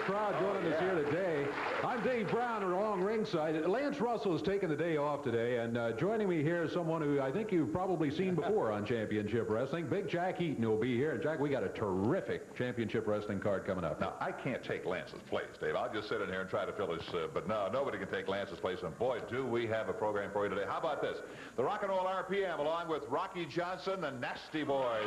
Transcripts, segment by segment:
crowd joining us here today. I'm Dave Brown along ringside. Lance Russell has taken the day off today, and joining me here is someone who I think you've probably seen before on Championship Wrestling. Big Jack Eaton will be here. And Jack, we got a terrific Championship Wrestling card coming up. Now, I can't take Lance's place, Dave. I'll just sit in here and try to fill his, but no, nobody can take Lance's place, and boy, do we have a program for you today. How about this? The Rock and Roll RPM, along with Rocky Johnson, the Nasty Boys,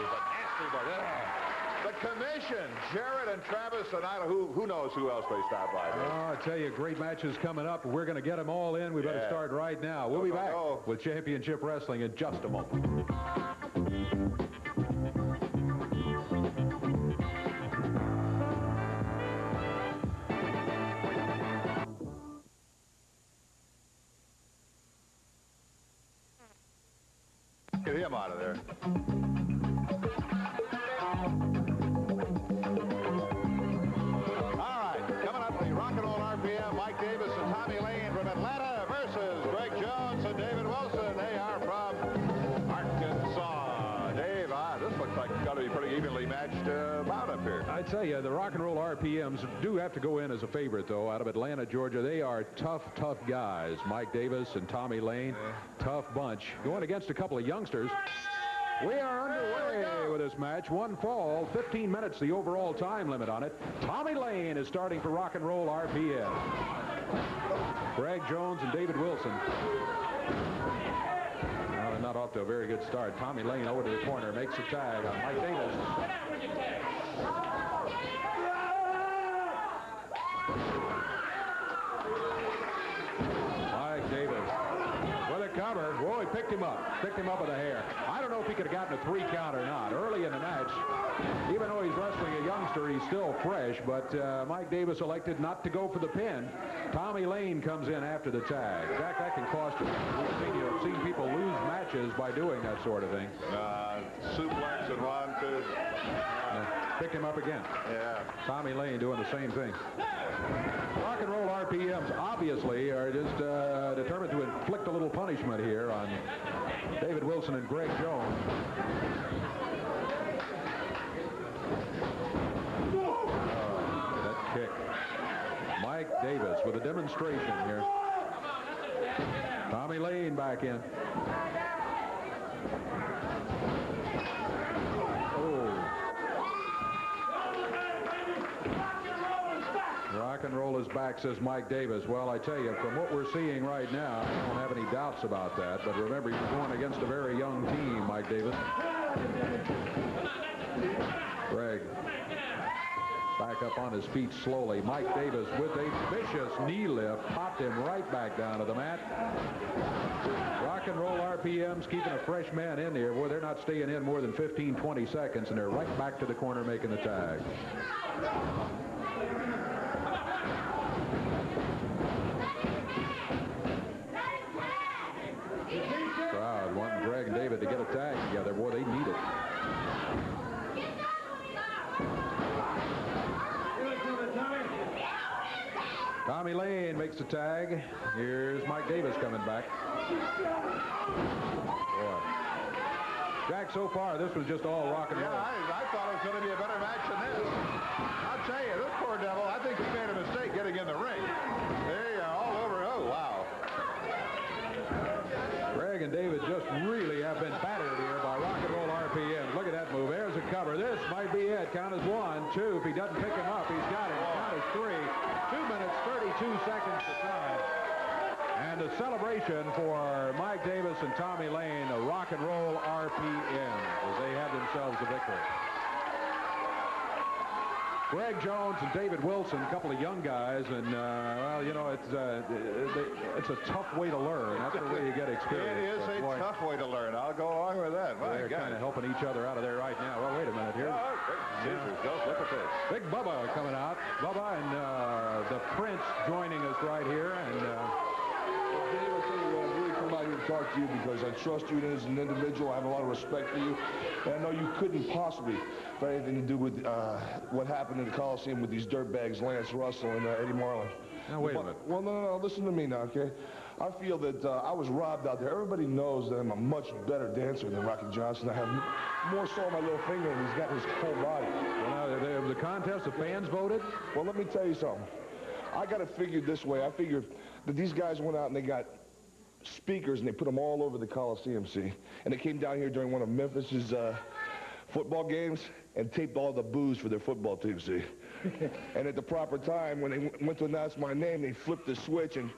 the Commission, Jared and Travis, and who knows who else they stop by. Oh, I tell you, great matches coming up. We're going to get them all in. We better start right now. We'll be back with Championship Wrestling in just a moment. Get him out of there. Mike Davis and Tommy Lane from Atlanta versus Greg Jones and David Wilson. They are from Arkansas. Dave, this looks like it's got to be pretty evenly matched bout up here. I tell you, the Rock and Roll RPMs do have to go in as a favorite, though, out of Atlanta, Georgia. They are tough guys. Mike Davis and Tommy Lane, tough bunch. Going against a couple of youngsters. We are underway with this match. One fall, 15 minutes, the overall time limit on it. Tommy Lane is starting for Rock and Roll RPM. Greg Jones and David Wilson. Well, they're not off to a very good start. Tommy Lane over to the corner, makes a tag on Mike Davis. Mike Davis with a cover. Whoa, he picked him up with a hair. I don't know if he could have gotten a 3 count or not. Early in the match, even though he's wrestling a youngster, he's still fresh, but Mike Davis elected not to go for the pin. Tommy Lane comes in after the tag. Jack, that can cost you. We've seen people lose matches by doing that sort of thing. Suplex and 1, 2. Pick him up again. Yeah. Tommy Lane doing the same thing. Rock and Roll RPMs obviously are just determined to inflict a little punishment here on David Wilson and Greg Jones. That kick. Mike Davis with a demonstration here. Tommy Lane back in. Rock and roll is back, says Mike Davis. Well, I tell you, from what we're seeing right now, I don't have any doubts about that. But remember, you're going against a very young team, Mike Davis. Greg back up on his feet slowly. Mike Davis with a vicious knee lift, popped him right back down to the mat. Rock and Roll RPMs keeping a fresh man in there. Boy, they're not staying in more than 15, 20 seconds, and they're right back to the corner making the tag. Crowd wanting Greg and David to get a tag together. Boy, they need it. Tommy Lane makes the tag. Here's Mike Davis coming back. Boy. Jack, so far, this was just all rock and roll. Yeah, I thought it was going to be a better match than this. I'll tell you, this poor devil, I think he made a mistake getting in the ring. They are all over. Oh, wow. Greg and David just really have been battered here by Rock and Roll RPM. Look at that move. There's a cover. This might be it. Count is 1, 2. If he doesn't pick him up, he's got him. Count is 3. 2 minutes, 32 seconds to time. And a celebration for Mike Davis and Tommy Lane, the Rock and Roll RPM, as they have themselves a victory. Greg Jones and David Wilson, a couple of young guys, and well, you know, it's a tough way to learn. That's the way you get experience. It is a tough way to learn. I'll go along with that. They're kind of helping each other out of there right now. Well, wait a minute here. Scissors, just look at this. Big Bubba coming out. Bubba and the Prince joining us right here, and. Dave, I'll tell you what, I've really come out here to talk to you because I trust you as an individual. I have a lot of respect for you. And I know you couldn't possibly have anything to do with what happened in the Coliseum with these dirtbags, Lance Russell and Eddie Marlin. Now, wait a minute. Well, no, listen to me now, okay? I feel that I was robbed out there. Everybody knows that I'm a much better dancer than Rocky Johnson. I have more so on my little finger, and he's got his whole body. Well, now, the contest, the fans voted? Well, let me tell you something. I got it figured this way. I figured that these guys went out and they got speakers and they put them all over the Coliseum, see? And they came down here during one of Memphis's football games and taped all the boos for their football team, see? And at the proper time, when they went to announce my name, they flipped the switch and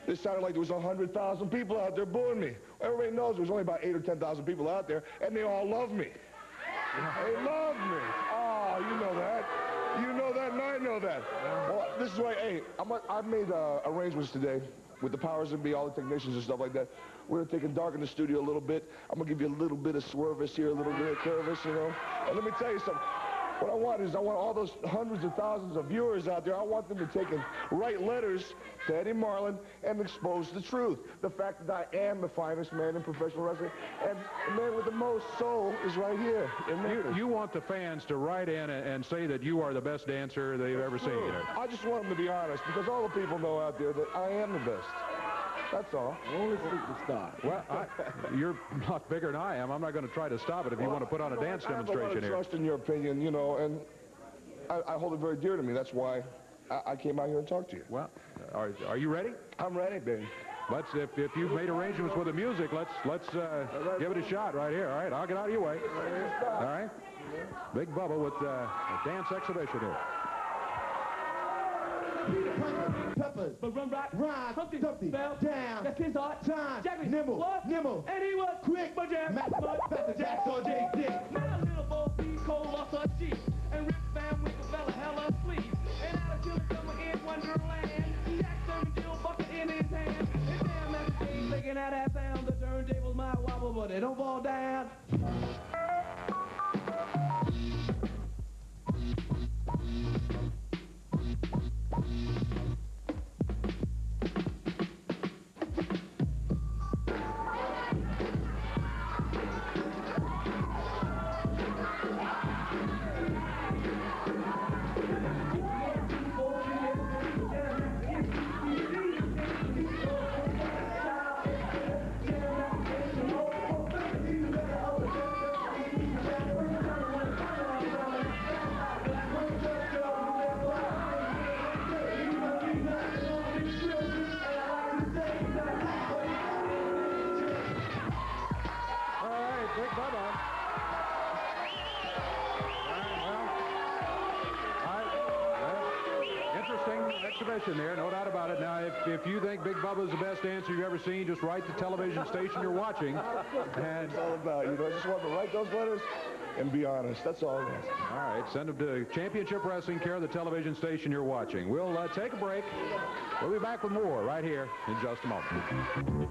it sounded like there was 100,000 people out there booing me. Everybody knows there's only about 8 or 10,000 people out there, and they all love me. They love me. Oh, you know that. You know that, and I know that. Well, this is why, hey, I made arrangements today with the powers that be, all the technicians and stuff like that. We're going to take it dark in the studio a little bit. I'm going to give you a little bit of swervis here, a little bit of curvis, you know. And let me tell you something. What I want is I want all those hundreds of thousands of viewers out there, I want them to take and write letters to Eddie Marlin and expose the truth. The fact that I am the finest man in professional wrestling, and the man with the most soul is right here in Memphis. You want the fans to write in and say that you are the best dancer they've ever seen. I just want them to be honest, because all the people know out there that I am the best. That's all. Only superstar. Well, you're not bigger than I am. I'm not going to try to stop it if you want to put on a dance demonstration here. I have a lot of trust in your opinion, you know, and I hold it very dear to me. That's why I came out here and talked to you. Well, are you ready? I'm ready, baby. If you've made arrangements with the music, let's give it a shot right here. All right, I'll get out of your way. All right. Big Bubba with a dance exhibition here. Peppers, but run right, rhyme, Humpty, fell down, that's his art, time, Jackie, nimble, what? Nimble, and he was quick, but jam, Matt, Pastor Jack, saw Jay Dick. My little boy, B. Cole lost her Jeep, and Rick Van Winkle fell a hell of sleep, and out of Chile summer in Wonderland, Jack Jill bucket in his hand, and damn, Master James making out that sound, the turntables might wobble, but they don't fall down. Exhibition there, no doubt about it. Now, if you think Big Bubba's the best dancer you've ever seen, just write the television station you're watching. And it's all about, you know, I just want to write those letters and be honest. That's all it is. All right, send them to Championship Wrestling, care of the television station you're watching. We'll take a break. We'll be back with more right here in just a moment.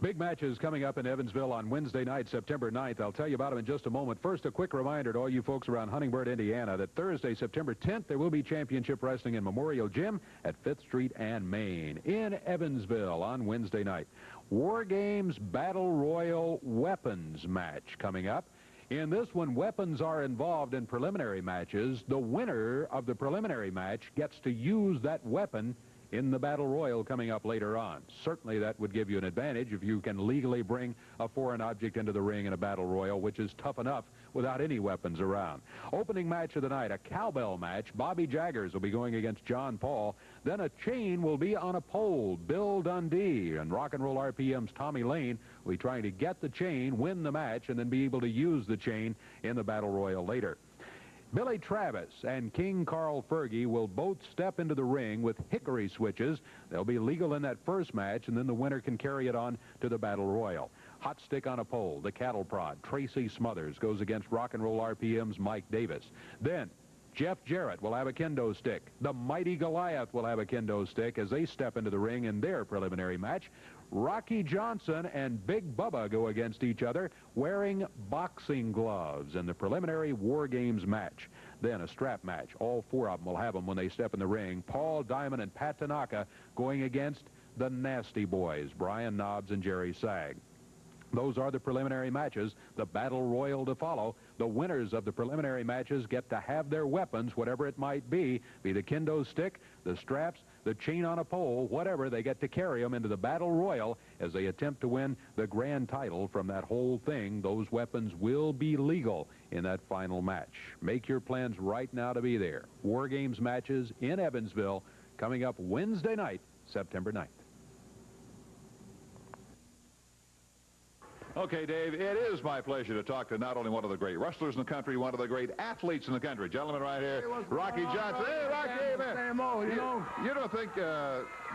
Big matches coming up in Evansville on Wednesday night, September 9th. I'll tell you about them in just a moment. First, a quick reminder to all you folks around Huntingburg, Indiana, that Thursday, September 10th, there will be championship wrestling in Memorial Gym at 5th Street and Main in Evansville on Wednesday night. War Games Battle Royal Weapons match coming up. In this one, weapons are involved in preliminary matches. The winner of the preliminary match gets to use that weapon in the Battle Royal coming up later on. Certainly that would give you an advantage if you can legally bring a foreign object into the ring in a Battle Royal, which is tough enough without any weapons around. Opening match of the night, a cowbell match. Bobby Jaggers will be going against John Paul. Then a chain will be on a pole. Bill Dundee and Rock and Roll RPM's Tommy Lane will be trying to get the chain, win the match, and then be able to use the chain in the Battle Royal later. Billy Travis and King Carl Fergie will both step into the ring with hickory switches. They'll be legal in that first match, and then the winner can carry it on to the Battle Royal. Hot stick on a pole, the cattle prod. Tracy Smothers goes against Rock and Roll RPM's Mike Davis. Then Jeff Jarrett will have a kendo stick. The Mighty Goliath will have a kendo stick as they step into the ring in their preliminary match. Rocky Johnson and Big Bubba go against each other wearing boxing gloves in the preliminary War Games match. Then a strap match. All four of them will have them when they step in the ring. Paul Diamond and Pat Tanaka going against the Nasty Boys, Brian Knobs and Jerry Sag. Those are the preliminary matches. The Battle Royal to follow. The winners of the preliminary matches get to have their weapons, whatever it might be the kendo stick, the straps, the chain on a pole, whatever, they get to carry them into the battle royal as they attempt to win the grand title from that whole thing. Those weapons will be legal in that final match. Make your plans right now to be there. War Games matches in Evansville coming up Wednesday night, September 9th. Okay, Dave, it is my pleasure to talk to not only one of the great wrestlers in the country, one of the great athletes in the country. Gentlemen, right here, Rocky Johnson. Hey, Rocky, man. You don't think,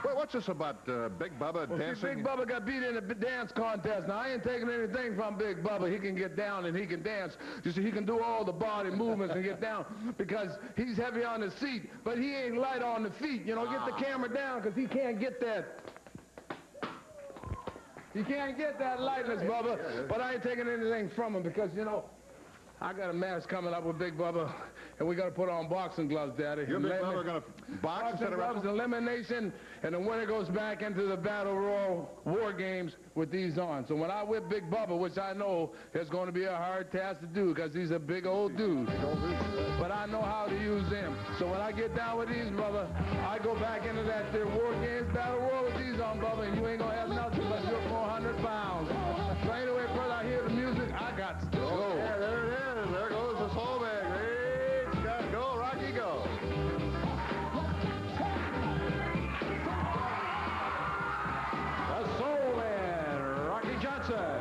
what's this about Big Bubba dancing? See, Big Bubba got beat in a dance contest. Now, I ain't taking anything from Big Bubba. He can get down and he can dance. You see, he can do all the body movements and get down because he's heavy on the seat, but he ain't light on the feet. You know, get the camera down because he can't get that. He can't get that lightness, Bubba, but I ain't taking anything from him because, you know, I got a match coming up with Big Bubba, and we got to put on boxing gloves, Daddy. You and Big Bubba are going to box instead of gloves, elimination, and the winner goes back into the Battle Royal War Games with these on. So when I whip Big Bubba, which I know is going to be a hard task to do because he's a big old dude, but I know how to use him. So when I get down with these, Bubba, I go back into that War Games Battle Royal with these on, Bubba, and you ain't going to have nothing but your 400 pounds. So anyway, brother, I hear the music. I got to go. Yeah, there it is. There goes the soul bag. Hey, go, Rocky, go. The Soul Man, Rocky Johnson.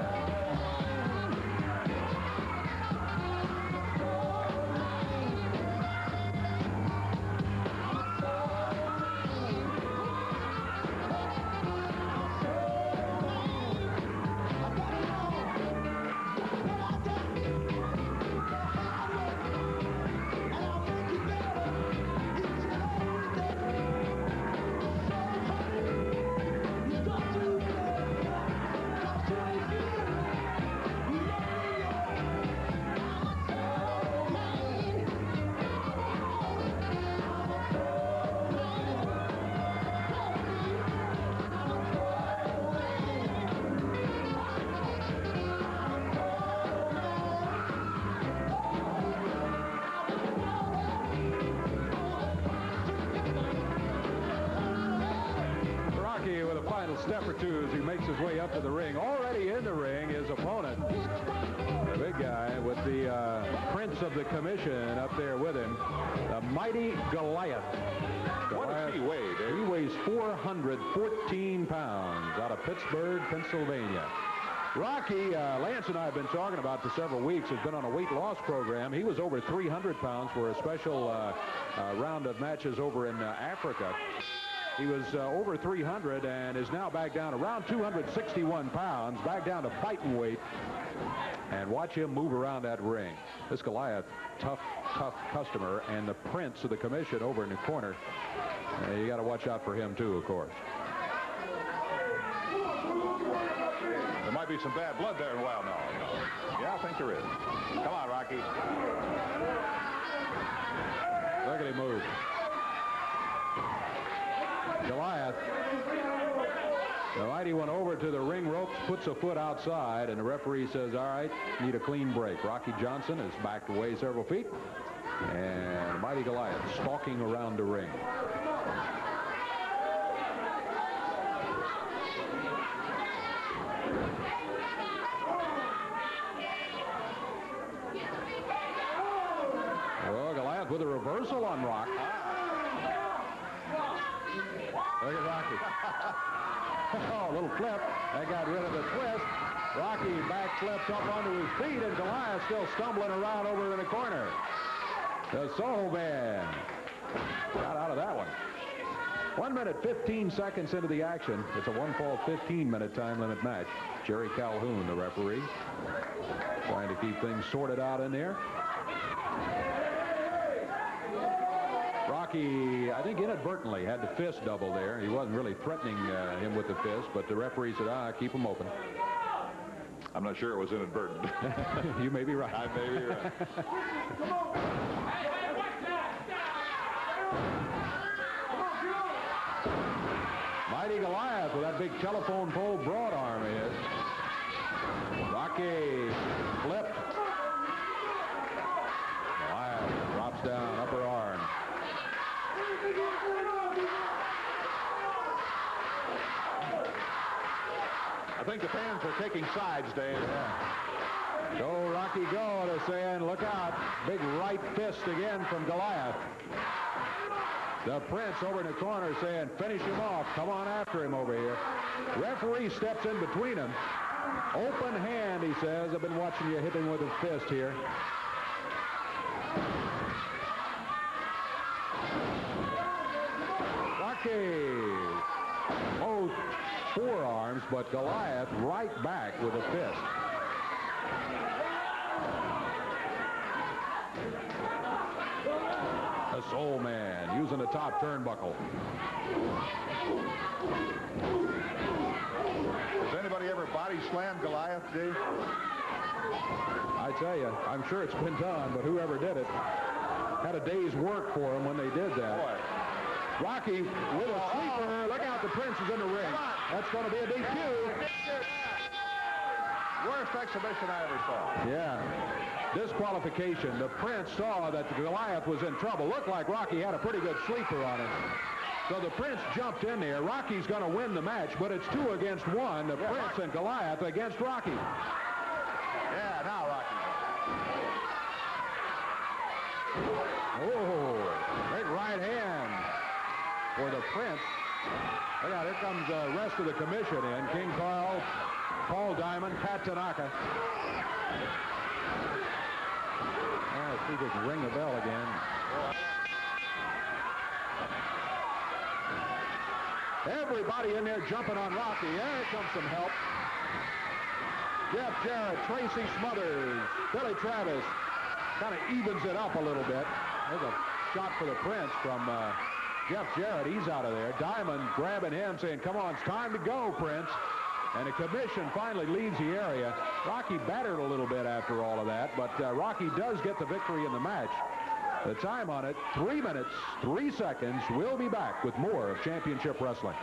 With a final step or two as he makes his way up to the ring. Already in the ring, his opponent, the big guy with the Prince of the Commission up there with him, the mighty Goliath. What does he weigh, Dave? He weighs 414 pounds out of Pittsburgh, Pennsylvania. Rocky, Lance and I have been talking about for several weeks, has been on a weight loss program. He was over 300 pounds for a special round of matches over in Africa. He was over 300 and is now back down around 261 pounds, back down to fighting weight. And watch him move around that ring. This Goliath, tough customer, and the Prince of the Commission over in the corner. You got to watch out for him, too, of course. There might be some bad blood there in a while now. Yeah, I think there is. Come on, Rocky. Look at him move. Goliath, the mighty one over to the ring ropes, puts a foot outside, and the referee says, all right, need a clean break. Rocky Johnson is backed away several feet, and the mighty Goliath stalking around the ring. Well, Goliath with a reversal on Rock. Look at Rocky. Oh, a little flip. That got rid of the twist. Rocky back flipped up onto his feet, and Goliath still stumbling around over in the corner. The Soul Man got out of that one. 1 minute, 15 seconds into the action. It's a one-fall, 15-minute time limit match. Jerry Calhoun, the referee, trying to keep things sorted out in there. Rocky, I think inadvertently had the fist double there. He wasn't really threatening him with the fist, but the referee said, keep him open. I'm not sure it was inadvertent. You may be right. I may be right. Mighty Goliath with that big telephone pole broad arm of his. Rocky flipped. Goliath drops down, upper arm. think the fans are taking sides, Dave. Yeah. Go, Rocky, go. They're saying, look out. Big right fist again from Goliath. The Prince over in the corner saying, finish him off. Come on after him over here. Referee steps in between them. Open hand, he says. I've been watching you hit him with a fist here. Rocky. Both forearms, but Goliath right back with a fist. The Soul Man using the top turnbuckle. Has anybody ever body slammed Goliath, Dave? I tell you, I'm sure it's been done, but whoever did it had a day's work for him when they did that. Boy. Rocky with a sleeper. Look out, the Prince is in the ring. That's going to be a DQ. Worst exhibition I ever saw. Yeah. Disqualification. The Prince saw that the Goliath was in trouble. Looked like Rocky had a pretty good sleeper on him. So the Prince jumped in there. Rocky's going to win the match, but it's 2 against 1. The Prince and Goliath against Rocky. Yeah, now Rocky. Oh, big right hand for the Prince. Look out, here comes the rest of the commission in. King Carl, Paul Diamond, Pat Tanaka. Let's see if we can ring the bell again. Everybody in there jumping on Rocky. Here comes some help. Jeff Jarrett, Tracy Smothers, Billy Travis. Kind of evens it up a little bit. There's a shot for the Prince from Jeff Jarrett. He's out of there. Diamond grabbing him, saying, come on, it's time to go, Prince. And the commission finally leaves the area. Rocky battered a little bit after all of that, but Rocky does get the victory in the match. The time on it, 3 minutes, 3 seconds. We'll be back with more of Championship Wrestling.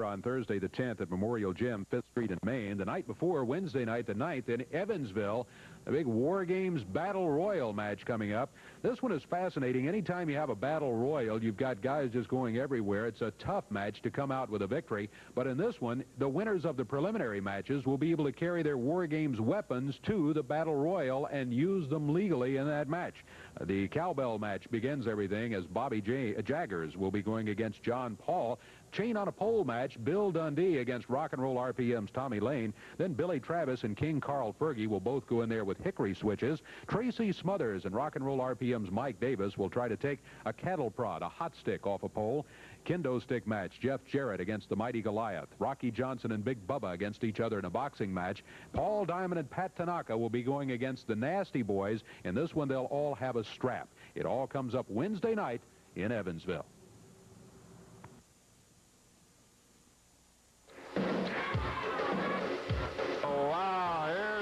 On Thursday the 10th at Memorial Gym, 5th Street in Maine. The night before, Wednesday night the 9th in Evansville, a big War Games Battle Royal match coming up. This one is fascinating. Anytime you have a Battle Royal, you've got guys just going everywhere. It's a tough match to come out with a victory. But in this one, the winners of the preliminary matches will be able to carry their War Games weapons to the Battle Royal and use them legally in that match. The cowbell match begins everything as Bobby Jaggers will be going against John Paul. Chain on a pole match, Bill Dundee against Rock and Roll RPM's Tommy Lane. Then Billy Travis and King Carl Fergie will both go in there with hickory switches. Tracy Smothers and Rock and Roll RPM's Mike Davis will try to take a cattle prod, a hot stick off a pole. Kendo stick match, Jeff Jarrett against the mighty Goliath. Rocky Johnson and Big Bubba against each other in a boxing match. Paul Diamond and Pat Tanaka will be going against the Nasty Boys. In this one, they'll all have a strap. It all comes up Wednesday night in Evansville.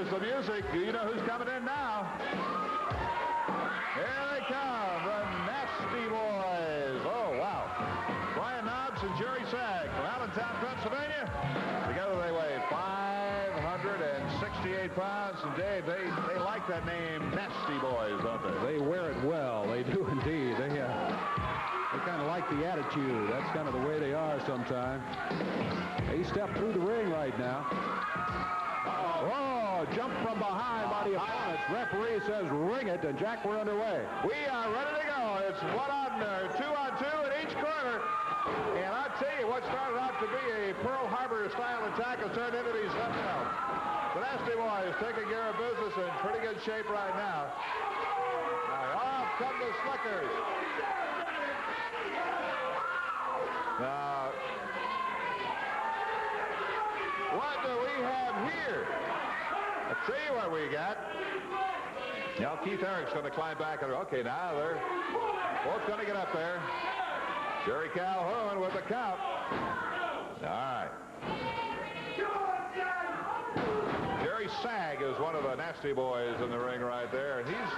The music. Do you know who's coming in now? Here they come, the Nasty Boys. Oh, wow. Brian Knobs and Jerry Sag from Allentown, Pennsylvania. Together they weigh 568 pounds. And Dave, they like that name, Nasty Boys, don't they? They wear it well. They do indeed. They kind of like the attitude. That's kind of the way they are sometimes. They step through the ring right now. Whoa, jump from behind by the opponents. Referee says ring it, and Jack, we're underway. We are ready to go. It's 1 on 2 on 2 in each corner. And I'll tell you, what started out to be a Pearl Harbor style attack has turned into these something else. The Nasty Boys taking care of business in pretty good shape right now. Now off come the Slickers. Now, what do we have here? Let's see what we got. Now Keith Eric's going to climb back. Okay, now they're both going to get up there. Jerry Calhoun with the count. All right. Jerry Sag is one of the Nasty Boys in the ring right there, and he's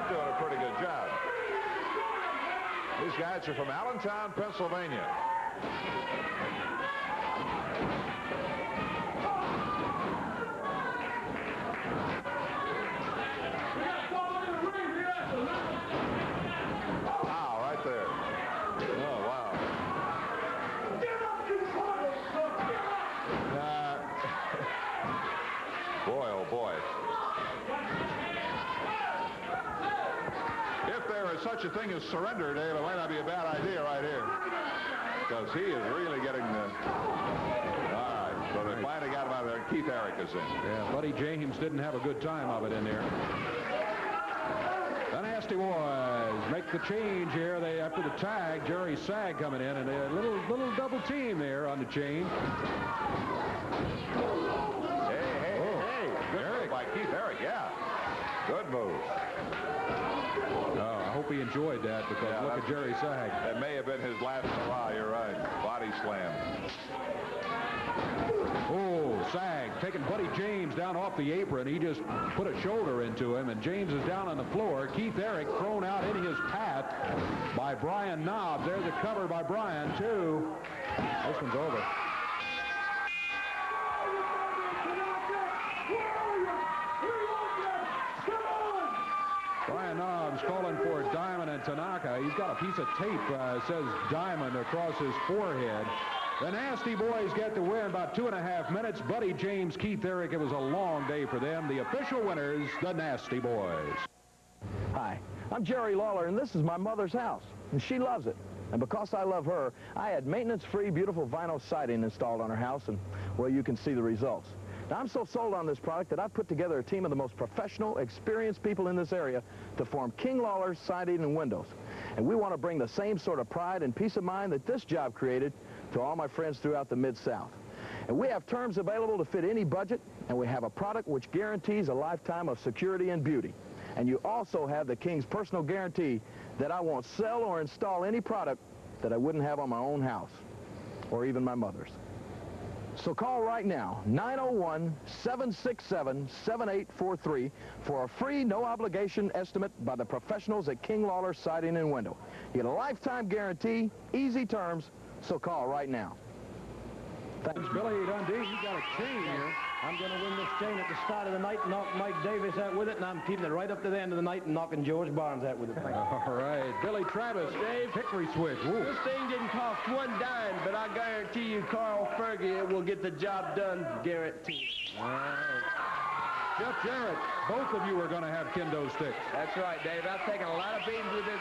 doing a pretty good job. These guys are from Allentown, Pennsylvania. such a thing as surrender, Dave, it might not be a bad idea right here. Because he is really getting the... All right, so they finally got him out of there. Keith Herrick is in. Yeah, Buddy James didn't have a good time of it in there. The Nasty Boys make the change here. They, after the tag, Jerry Sag coming in, and a little double team there on the chain. Hey. Good move by Keith Herrick, yeah. Good move. I hope he enjoyed that, because look at Jerry Sag. That may have been his last hurrah, you're right. Body slam. Oh, Sag taking Buddy James down off the apron. He just put a shoulder into him, and James is down on the floor. Keith Herrick thrown out in his path by Brian Knobs. There's a cover by Brian, too. This one's over. Brian Knobs calling for Diamond and Tanaka. He's got a piece of tape says Diamond across his forehead. The Nasty Boys get the win, about 2.5 minutes. Buddy James, Keith Herrick, it was a long day for them. The official winners, the Nasty Boys. Hi, I'm Jerry Lawler, and this is my mother's house, and she loves it. And because I love her, I had maintenance-free, beautiful vinyl siding installed on her house, and, well, you can see the results. Now, I'm so sold on this product that I've put together a team of the most professional, experienced people in this area to form King Lawler Siding and Windows. And we want to bring the same sort of pride and peace of mind that this job created to all my friends throughout the Mid-South. And we have terms available to fit any budget, and we have a product which guarantees a lifetime of security and beauty. And you also have the King's personal guarantee that I won't sell or install any product that I wouldn't have on my own house, or even my mother's. So call right now, 901-767-7843 for a free, no-obligation estimate by the professionals at King Lawler Siding and Window. You get a lifetime guarantee, easy terms, so call right now. Thanks. Billy Dundee, you got a chain here. I'm going to win this chain at the start of the night, knock Mike Davis out with it, and I'm keeping it right up to the end of the night and knocking George Barnes out with it. Thank you. All right. Billy Travis, Dave, hickory switch. Woo. This thing didn't cost one dime, but I guarantee you Carl Fergie will get the job done, guaranteed. All right. Jeff Jarrett, both of you are going to have kendo sticks. That's right, Dave. I've taken a lot of beans with this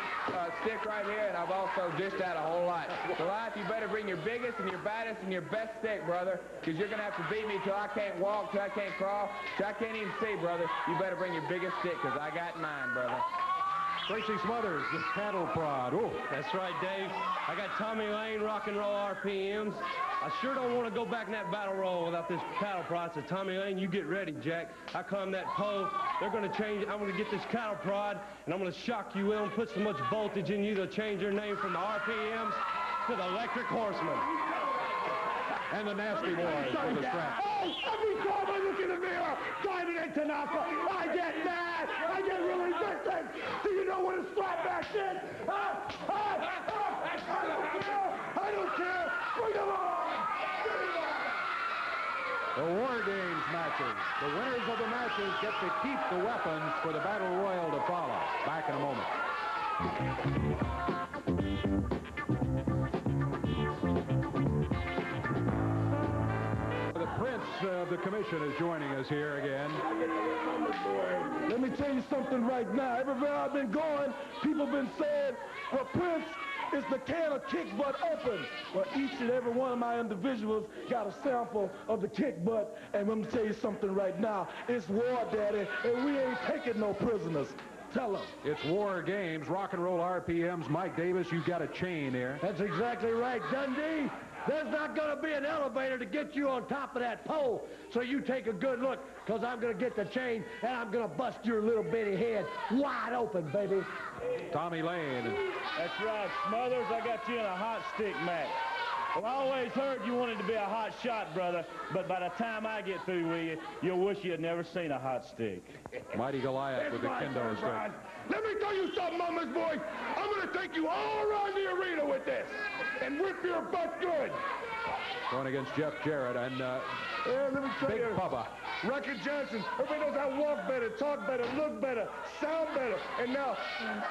stick right here, and I've also dished out a whole lot. So, Life, you better bring your biggest and your baddest and your best stick, brother, because you're going to have to beat me till I can't walk, till I can't crawl, till I can't even see, brother. You better bring your biggest stick, because I got mine, brother. Tracy Smothers, the cattle prod. Ooh. That's right, Dave. I got Tommy Lane, rock and roll RPMs. I sure don't want to go back in that battle roll without this cattle prod. So Tommy Lane, you get ready, Jack. I climb that pole. They're going to change it. I'm going to get this cattle prod, and I'm going to shock you in, put so much voltage in you, they'll change your name from the RPMs to the Electric Horseman. And the Nasty Boys with the strap. Oh, every time I look in the mirror, Diamond and Tanaka, I get mad. I get really vicious. Do you know what a slapback is? I don't care. Bring them on. The War Games matches. The winners of the matches get to keep the weapons for the Battle Royal to follow. Back in a moment. The Prince of the Commission is joining us here again. Let me tell you something right now. Everywhere I've been going, people have been saying, well, Prince is the can of kick butt open. Well, each and every one of my individuals got a sample of the kick butt, and let me tell you something right now. It's war, Daddy, and we ain't taking no prisoners. Tell them. It's War Games, rock and roll RPMs. Mike Davis, you've got a chain here. That's exactly right, Dundee. There's not going to be an elevator to get you on top of that pole. So you take a good look, because I'm going to get the chain, and I'm going to bust your little bitty head wide open, baby. Tommy Lane. That's right, Smothers. I got you in a hot stick match. Well, I always heard you wanted to be a hot shot, brother, but by the time I get through with you, you'll wish you had never seen a hot stick. Mighty Goliath with the kendo stick. Let me tell you something, Mama's boy. I'm going to take you all around the arena with this and whip your butt good. going against Jeff Jarrett and Let me tell Big you, Bubba. Rocky Johnson, everybody knows I walk better, talk better, look better, sound better. And now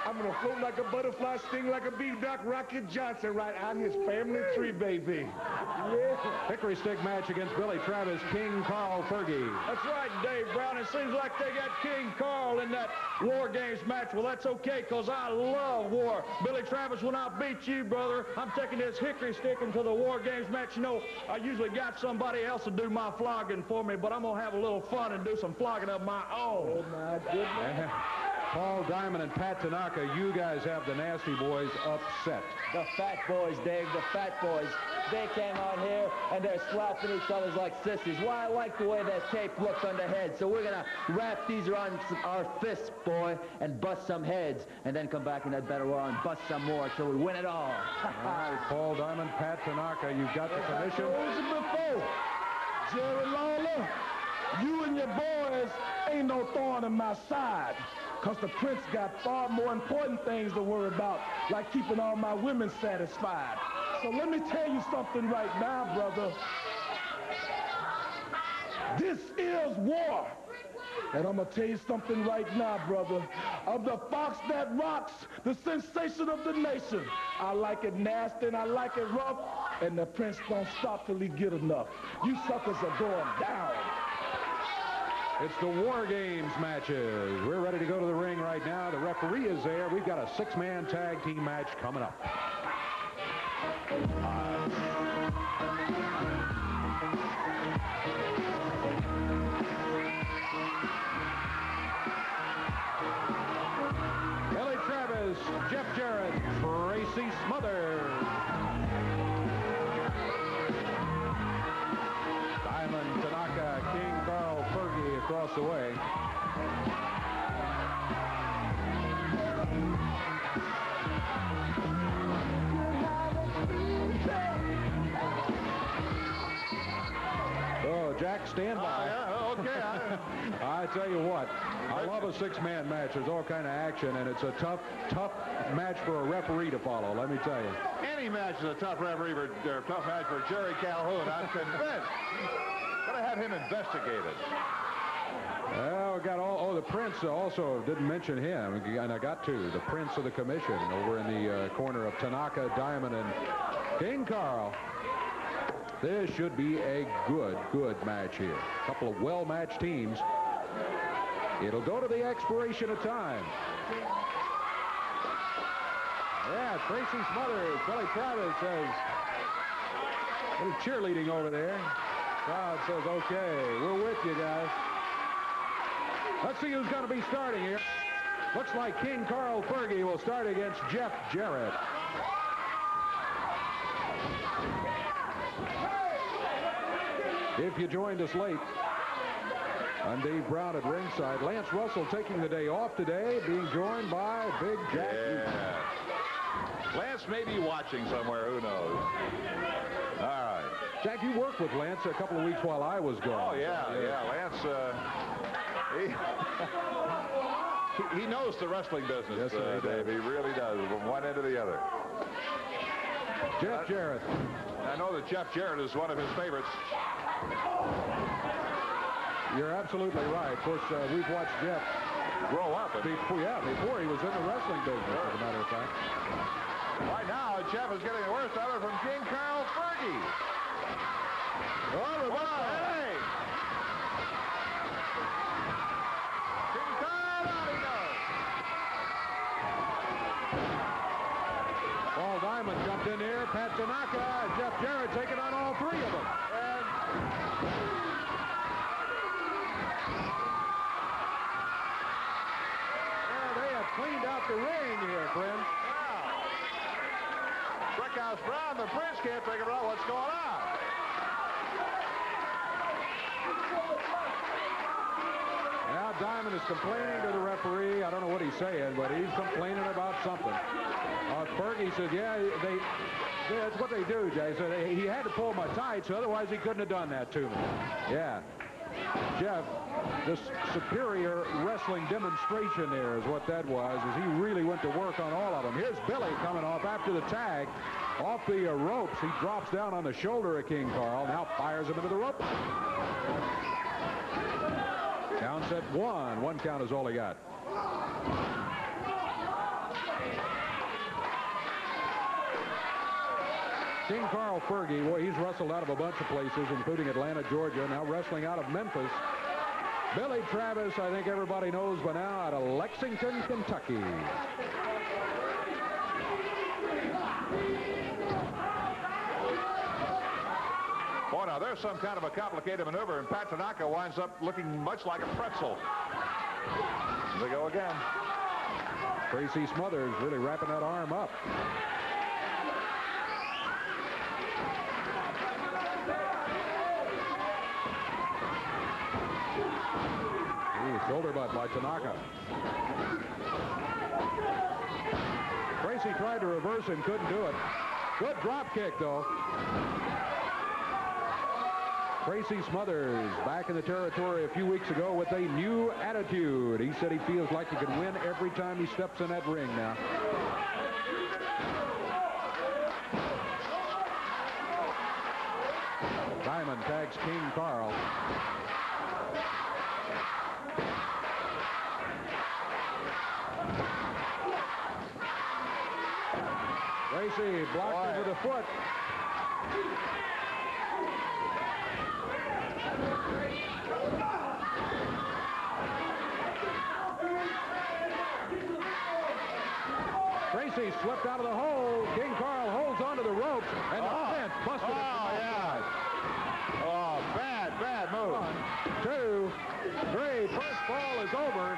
I'm going to float like a butterfly, sting like a bee. Doc Rocky Johnson right out his family tree, baby. Yeah. Hickory stick match against Billy Travis, King Carl Fergie. That's right, Dave Brown. It seems like they got King Carl in that War Games match. Well, that's okay, because I love war. Billy Travis, when I beat you, brother, I'm taking this hickory stick into the War Games match. You know, I usually got somebody else to do my flogging for me, but I'm going to have a little fun and do some flogging of my own. Oh, my goodness. Paul Diamond and Pat Tanaka, you guys have the Nasty Boys upset. The Fat Boys, Dave, the Fat Boys. They came out here and they're slapping each other like sissies. Why, I like the way that tape looks on the head. So we're going to wrap these around our fists, boy, and bust some heads, and then come back in that battle royal and bust some more till we win it all. All right, Paul Diamond, Pat Tanaka, you've got the commission. Before, Jerry Lawler, you and your boys ain't no thorn in my side, because the Prince got far more important things to worry about, like keeping all my women satisfied. So let me tell you something right now, brother. This is war. And I'm going to tell you something right now, brother. Of the fox that rocks, the sensation of the nation, I like it nasty and I like it rough, and the Prince don't stop till he get enough. You suckers are going down. It's the War Games matches. We're ready to go to the ring right now. The referee is there. We've got a 6-man tag team match coming up. Billy Travis, Jeff Jarrett, Tracy Smothers. Diamond, Tanaka, King Carl Fergie across the way. Oh, Jack, stand by. Yeah, okay. I tell you what, I love a 6-man match. There's all kind of action, and it's a tough match for a referee to follow, let me tell you. Any match is a tough match for Jerry Calhoun. I'm convinced. Gotta have him investigated. Well, we got the Prince also didn't mention him, and I got to. The Prince of the Commission over in the corner of Tanaka, Diamond, and King Carl. This should be a good match here. A couple of well-matched teams. It'll go to the expiration of time. Yeah, Tracy Smothers, Billy Travis says, a little cheerleading over there. Crowd says, okay, we're with you guys. Let's see who's going to be starting here. Looks like King Carl Fergie will start against Jeff Jarrett. If you joined us late, I'm Dave Brown at ringside. Lance Russell taking the day off today, being joined by Big Jack. Yeah. Lance may be watching somewhere, who knows. All right. Jack, you worked with Lance a couple of weeks while I was gone. Oh, yeah. Lance, he knows the wrestling business, Yes, Dave. He really does, from one end to the other. Jeff Jarrett. I know that Jeff Jarrett is one of his favorites. You're absolutely right. Of course, we've watched Jeff Grow up. before he was in the wrestling business, as a matter of fact. Right now, Jeff is getting the worst of it from King Carl Fergie. Oh, hey! King Carl, out he goes. Paul Diamond jumped in here. Pat Tanaka, Jeff Jarrett taking on all three of them. They have cleaned out the ring here, friends. Brickhouse Brown, the Prince can't figure out what's going on. Now Diamond is complaining to the referee. I don't know what he's saying, but he's complaining about something. Fergie said, yeah, that's what they do, Jay. So he had to pull my tights, otherwise he couldn't have done that to me. Yeah. Jeff, this superior wrestling demonstration there is what that was, as he really went to work on all of them. Here's Billy coming off after the tag. Off the ropes, he drops down on the shoulder of King Carl. Now fires him into the rope. Counts at 1. 1 count is all he got. King Carl Fergie, boy, he's wrestled out of a bunch of places, including Atlanta, Georgia, now wrestling out of Memphis. Billy Travis, I think everybody knows by now, out of Lexington, Kentucky. Boy, now there's some kind of a complicated maneuver, and Pat Tanaka winds up looking much like a pretzel. Here they go again. Tracy Smothers really wrapping that arm up. Shoulder butt by Tanaka. Tracy tried to reverse and couldn't do it. Good drop kick, though. Tracy Smothers back in the territory a few weeks ago with a new attitude. He said he feels like he can win every time he steps in that ring now. Diamond tags King Carl. Tracy blocked him with a foot. Tracy slipped out of the hole. King Carl holds onto the ropes, and the fence busted it from outside. Oh, bad move. 1, 2, 3. First fall is over.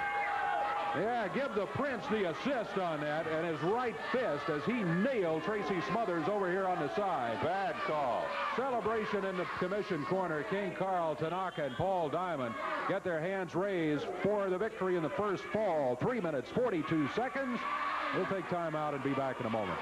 Yeah, give the Prince the assist on that, and his right fist as he nailed Tracy Smothers over here on the side. Bad call. Celebration in the commission corner. King Carl, Tanaka, and Paul Diamond get their hands raised for the victory in the first fall. 3 minutes, 42 seconds. We'll take time out and be back in a moment.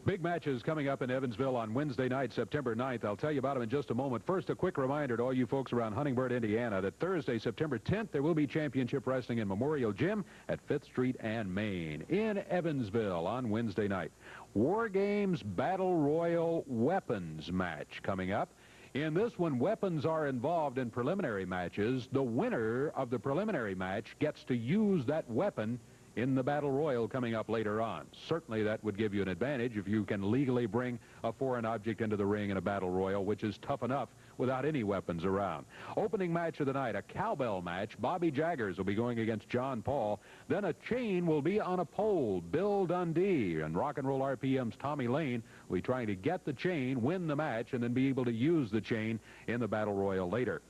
Big matches coming up in Evansville on Wednesday night, September 9th. I'll tell you about them in just a moment. First, a quick reminder to all you folks around Huntingburg, Indiana, that Thursday, September 10th, there will be championship wrestling in Memorial Gym at 5th Street and Main in Evansville on Wednesday night. War Games Battle Royal Weapons match coming up. In this one, weapons are involved in preliminary matches. The winner of the preliminary match gets to use that weapon in the Battle Royal coming up later on. Certainly that would give you an advantage if you can legally bring a foreign object into the ring in a Battle Royal, which is tough enough without any weapons around. Opening match of the night, a cowbell match. Bobby Jaggers will be going against John Paul. Then a chain will be on a pole. Bill Dundee and Rock and Roll RPM's Tommy Lane will be trying to get the chain, win the match, and then be able to use the chain in the Battle Royal later.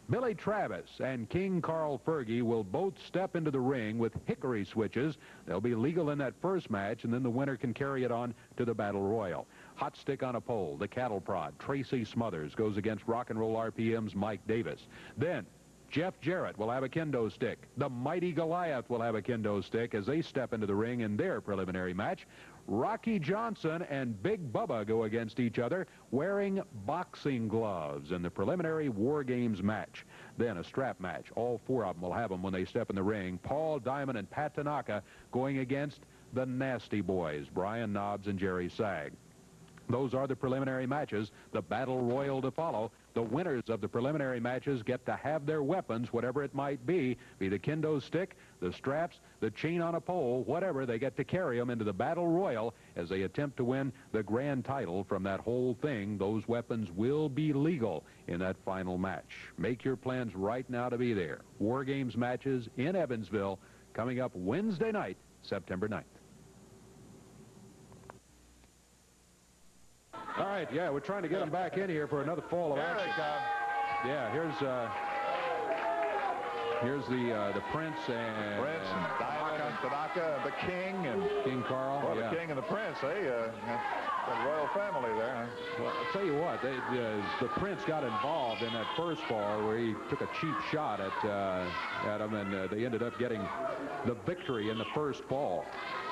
Billy Travis and King Carl Fergie will both step into the ring with hickory switches. They'll be legal in that first match, and then the winner can carry it on to the Battle Royal. Hot stick on a pole, the cattle prod. Tracy Smothers goes against Rock and Roll RPM's Mike Davis. Then Jeff Jarrett will have a kendo stick. The Mighty Goliath will have a kendo stick as they step into the ring in their preliminary match. Rocky Johnson and Big Bubba go against each other wearing boxing gloves in the preliminary War Games match. Then a strap match. All four of them will have them when they step in the ring. Paul Diamond and Pat Tanaka going against the Nasty Boys, Brian Knobs and Jerry Sag. Those are the preliminary matches. The Battle Royal to follow. The winners of the preliminary matches get to have their weapons, whatever it might be the kendo stick, the straps, the chain on a pole, whatever. They get to carry them into the Battle Royal as they attempt to win the grand title from that whole thing. Those weapons will be legal in that final match. Make your plans right now to be there. War Games matches in Evansville coming up Wednesday night, September 9th. All right, yeah, we're trying to get them back in here for another fall of action. Yeah, here's the Prince and Diamond and Tanaka, the King and King Carl. Well, yeah. the King and the Prince, the royal family there. Well, I'll tell you what, the Prince got involved in that first fall where he took a cheap shot at him, and they ended up getting the victory in the first fall.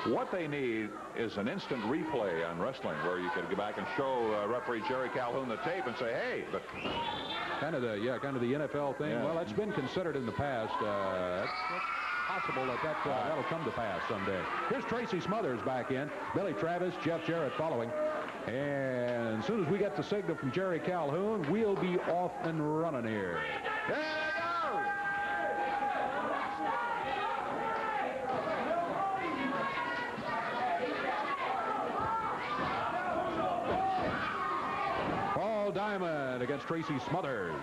What they need is an instant replay on wrestling where you could go back and show referee Jerry Calhoun the tape and say, hey, but kind of the NFL thing. Yeah. Well, it's been considered in the past. It's possible that that'll come to pass someday. Here's Tracy Smothers back in. Billy Travis, Jeff Jarrett following. And as soon as we get the signal from Jerry Calhoun, we'll be off and running here. there they go! Paul Diamond against Tracy Smothers.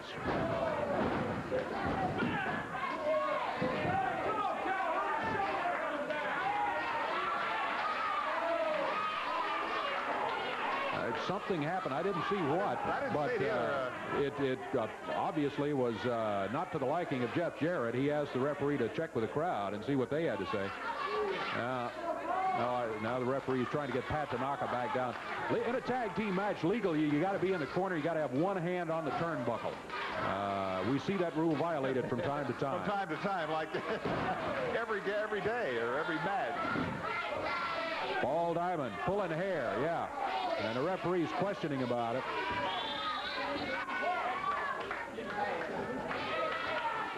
Something happened. I didn't see what, but it obviously was not to the liking of Jeff Jarrett. He asked the referee to check with the crowd and see what they had to say. Now the referee is trying to get Pat Tanaka back down. In a tag team match, legally, you got to be in the corner. You got to have one hand on the turnbuckle. We see that rule violated from time to time. From time to time, like every day or every match. Paul Diamond pulling hair, yeah. And the referee's questioning about it.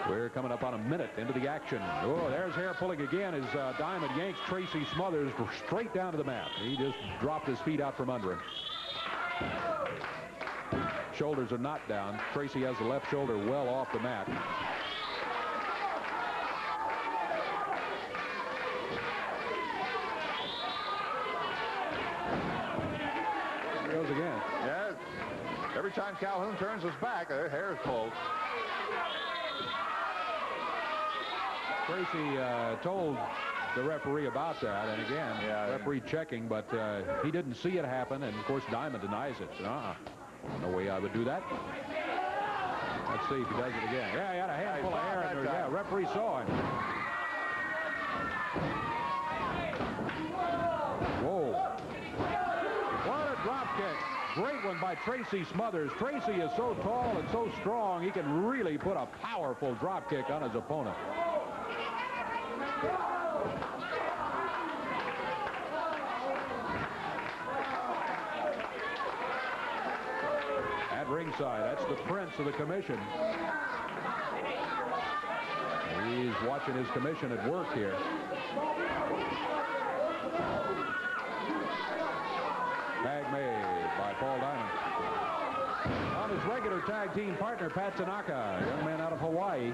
We're coming up on a minute into the action. Oh, there's hair pulling again as Diamond yanks Tracy Smothers straight down to the mat. He just dropped his feet out from under him. Shoulders are not down. Tracy has the left shoulder well off the mat. Goes again. Yeah. Every time Calhoun turns his back, their hair is pulled. Tracy told the referee about that, and again, referee checking, but he didn't see it happen, and of course Diamond denies it. No way I would do that. Let's see if he does it again. Yeah, he had a handful of hair in there. Yeah, referee saw him. Whoa. What a drop kick. Great one by Tracy Smothers. Tracy is so tall and so strong, he can really put a powerful drop kick on his opponent. At ringside, that's the prince of the commission. He's watching his commission at work here. Tag made by Paul Diamond. On his regular tag team partner, Pat Tanaka, a young man out of Hawaii.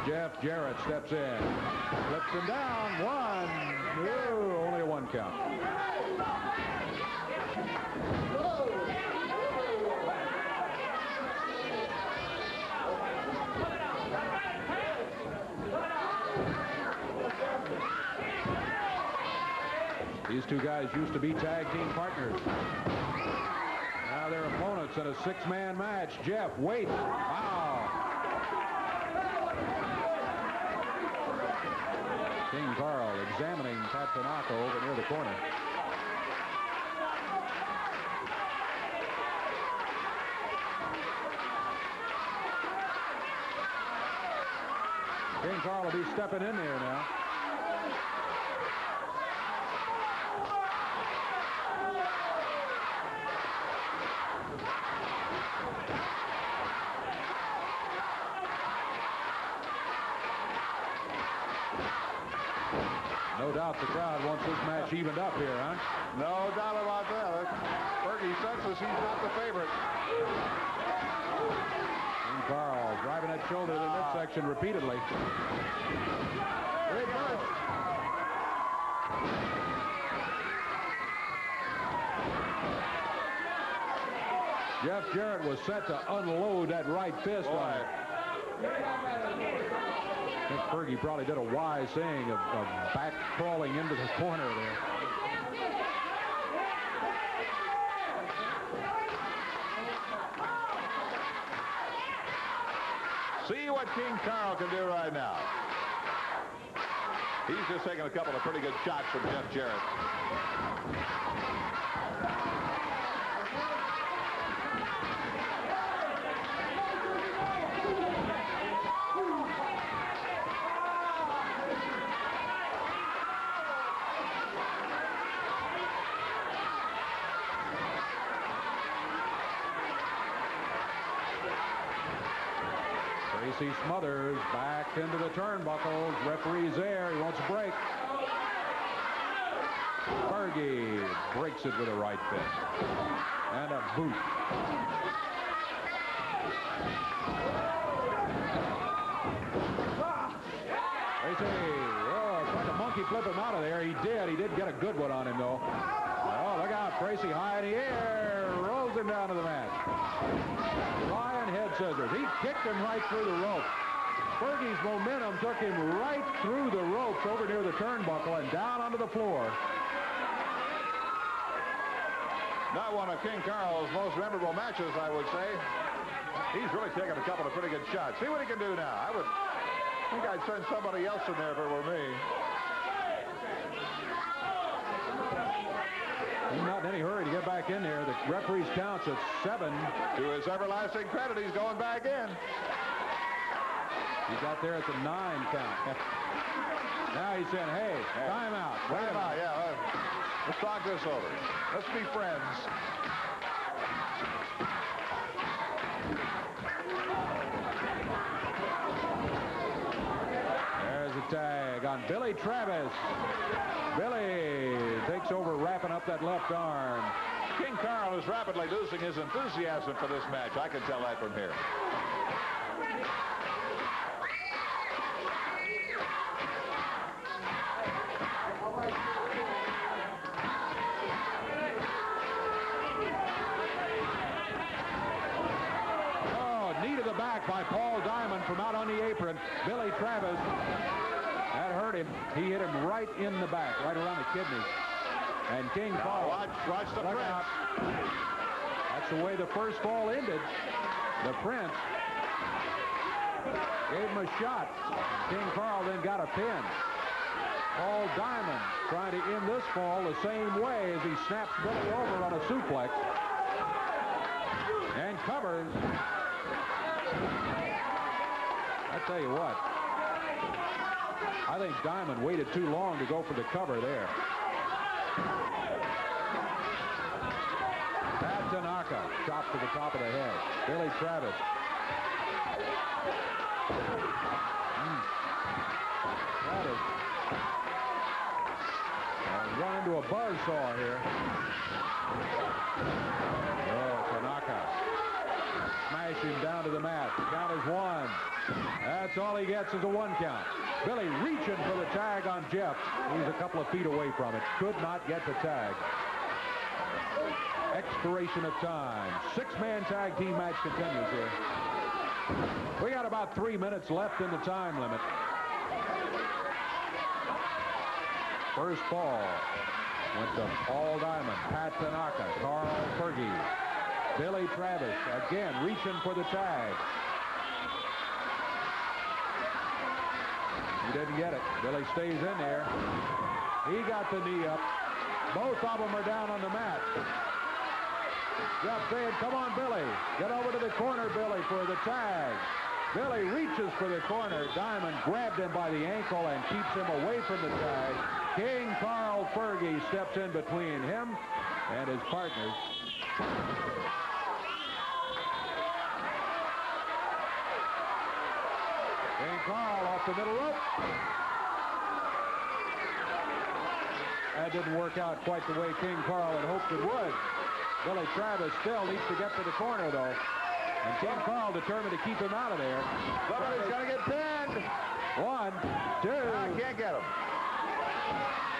Jeff Jarrett steps in. Flips him down. One. No, only a one count. These two guys used to be tag team partners. Now they're opponents in a six-man match. Jeff, wait. Wow. King Carl examining Pat Tanaka over near the corner. King Carl will be stepping in there now. No doubt the crowd wants this match evened up here, huh? No doubt about that. Fergie senses he's not the favorite. King Carl driving that shoulder to the midsection repeatedly. Reverse. Jeff Jarrett was set to unload that right fist on it. I think Fergie probably did a wise thing of back crawling into the corner there. See what King Carl can do right now. He's just taking a couple of pretty good shots from Jeff Jarrett. Tracy Smothers back into the turnbuckles. Referee's there. He wants a break. Fergie breaks it with a right fist. And a boot. Tracy, tried to monkey flip him out of there. He did. He did get a good one on him, though. Oh, look out. Tracy high in the air. Rolls him down to the mat. Flying head scissors. He kicked him right through the rope. Fergie's momentum took him right through the ropes over near the turnbuckle and down onto the floor. Not one of King Carl's most memorable matches, I would say. He's really taken a couple of pretty good shots. See what he can do now. I think I'd send somebody else in there if it were me. He's not in any hurry to get back in there. The referee's counts at 7. To his everlasting credit, he's going back in. He got there at the 9 count. Now he's saying, hey, timeout. Timeout, yeah. Let's talk this over. Let's be friends. There's a tag on Billy Travis. Billy takes over, wrapping up that left arm. King Carl is rapidly losing his enthusiasm for this match. I can tell that from here. By Paul Diamond from out on the apron. Billy Travis. That hurt him. He hit him right in the back, right around the kidney. And King Carl. Watch the Prince. That's the way the first fall ended. The Prince gave him a shot. King Carl then got a pin. Paul Diamond trying to end this fall the same way as he snaps Billy over on a suplex. And covers. I tell you what, I think Diamond waited too long to go for the cover there. Pat Tanaka, shot to the top of the head. Billy Travis. Travis. Run into a buzzsaw here. Oh, Tanaka. Smash him down to the mat. The count is 1. That's all he gets is a 1 count. Billy reaching for the tag on Jeff. He's a couple of feet away from it. Could not get the tag. Expiration of time. 6-man tag team match continues here. We got about 3 minutes left in the time limit. First fall went to Paul Diamond, Pat Tanaka, Carl Fergie. Billy Travis again reaching for the tag. He didn't get it. Billy stays in there. He got the knee up. Both of them are down on the mat. Jeff saying, come on, Billy. Get over to the corner, Billy, for the tag. Billy reaches for the corner. Diamond grabbed him by the ankle and keeps him away from the tag. King Carl Fergie steps in between him and his partners. King Carl off the middle rope. That didn't work out quite the way King Carl had hoped it would. Billy Travis still needs to get to the corner, though. And King Carl determined to keep him out of there. Somebody's going to get pinned. 1, 2. I can't get him.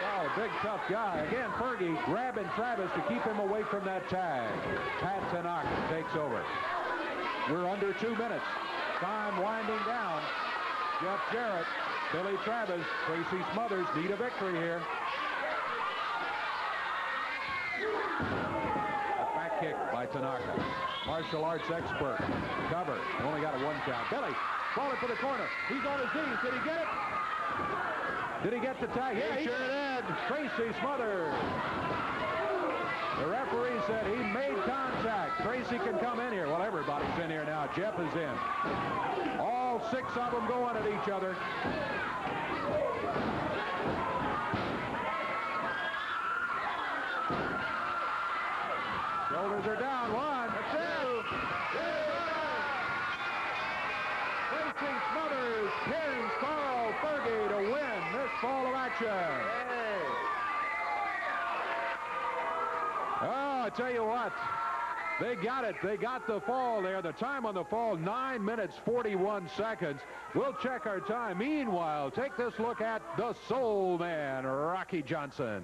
Oh, a big, tough guy. Again, Fergie grabbing Travis to keep him away from that tag. Pat Tanaka takes over. We're under 2 minutes. Time winding down. Jeff Jarrett, Billy Travis, Tracy Smothers need a victory here. A back kick by Tanaka. Martial arts expert. Cover. Only got a 1 count. Billy falling for the corner. He's on his knees. Did he get it? Did he get the tag? Yeah, he sure did. Tracy Smothers. The referee said he made contact. Tracy can come in here. Well, everybody's in here now. Jeff is in. All 6 of them going at each other. Shoulders are down. 1, 2. Tracy Oh, I tell you what. They got it. They got the fall there. The time on the fall, 9 minutes, 41 seconds. We'll check our time. Meanwhile, take this look at the Soul Man, Rocky Johnson.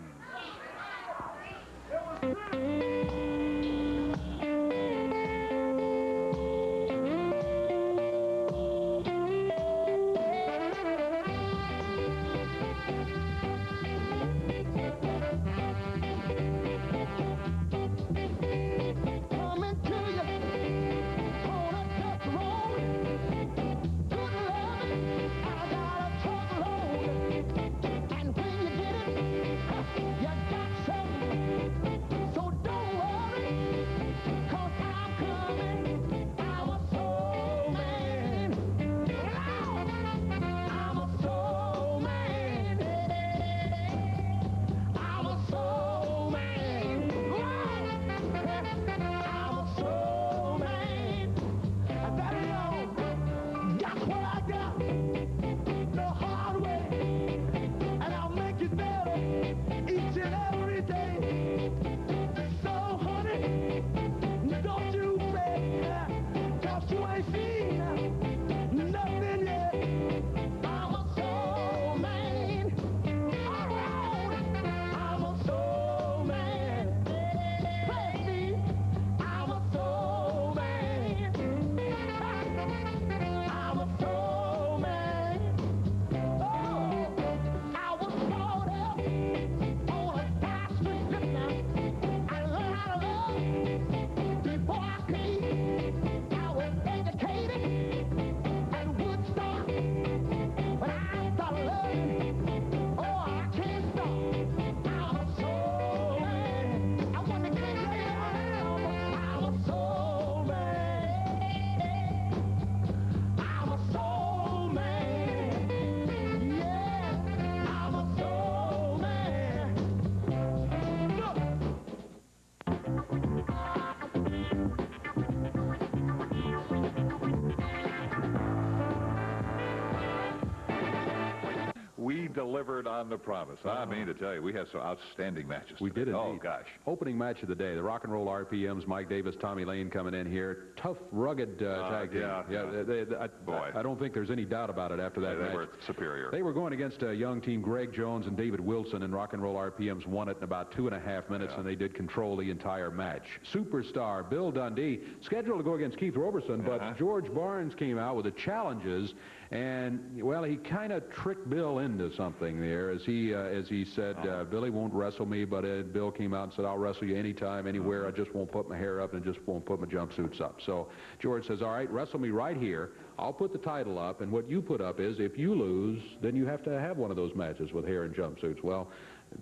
Delivered on the promise. I mean to tell you, we had some outstanding matches. We did indeed. Oh, gosh. Opening match of the day, the Rock and Roll RPMs, Mike Davis, Tommy Lane coming in here. Tough, rugged tag team. I don't think there's any doubt about it after that match. They were superior. They were going against a young team, Greg Jones and David Wilson, and Rock and Roll RPMs won it in about 2.5 minutes, and they did control the entire match. Superstar Bill Dundee, scheduled to go against Keith Roberson, but George Barnes came out with the challenges, and, well, he kind of tricked Bill into something there, as he said, Billy won't wrestle me, but Bill came out and said, I'll wrestle you anytime, anywhere. I just won't put my hair up and just won't put my jumpsuits up. So George says, all right, wrestle me right here. I'll put the title up, and what you put up is, if you lose, then you have to have one of those matches with hair and jumpsuits. Well,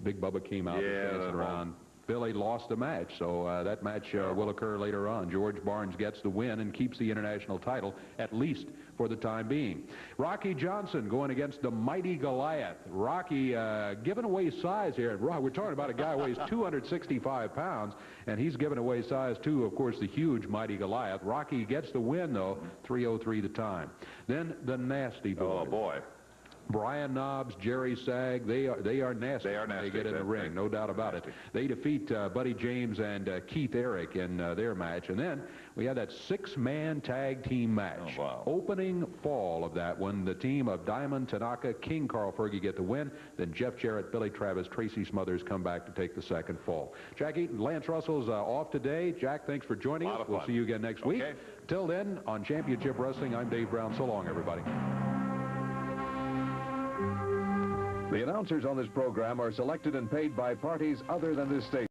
Big Bubba came out dancing around. Billy lost the match, so that match will occur later on. George Barnes gets the win and keeps the international title, at least for the time being. Rocky Johnson going against the mighty Goliath. Rocky giving away size here. We're talking about a guy who weighs 265 pounds, and he's giving away size to, of course, the huge mighty Goliath. Rocky gets the win, though, 3:03 the time. Then the Nasty Boys. Oh, boy. Brian Knobs, Jerry Sag, they are nasty. They are nasty. They get in the ring, no doubt about it. They defeat Buddy James and Keith Eric in their match. And then we had that 6-man tag team match. Oh, wow. Opening fall of that one, the team of Diamond, Tanaka, King Carl Fergie get the win. Then Jeff Jarrett, Billy Travis, Tracy Smothers come back to take the second fall. Jack Eaton, Lance Russell's off today. Jack, thanks for joining us. We'll see you again next week. Till then, on Championship Wrestling, I'm Dave Brown. So long, everybody. The announcers on this program are selected and paid by parties other than this station.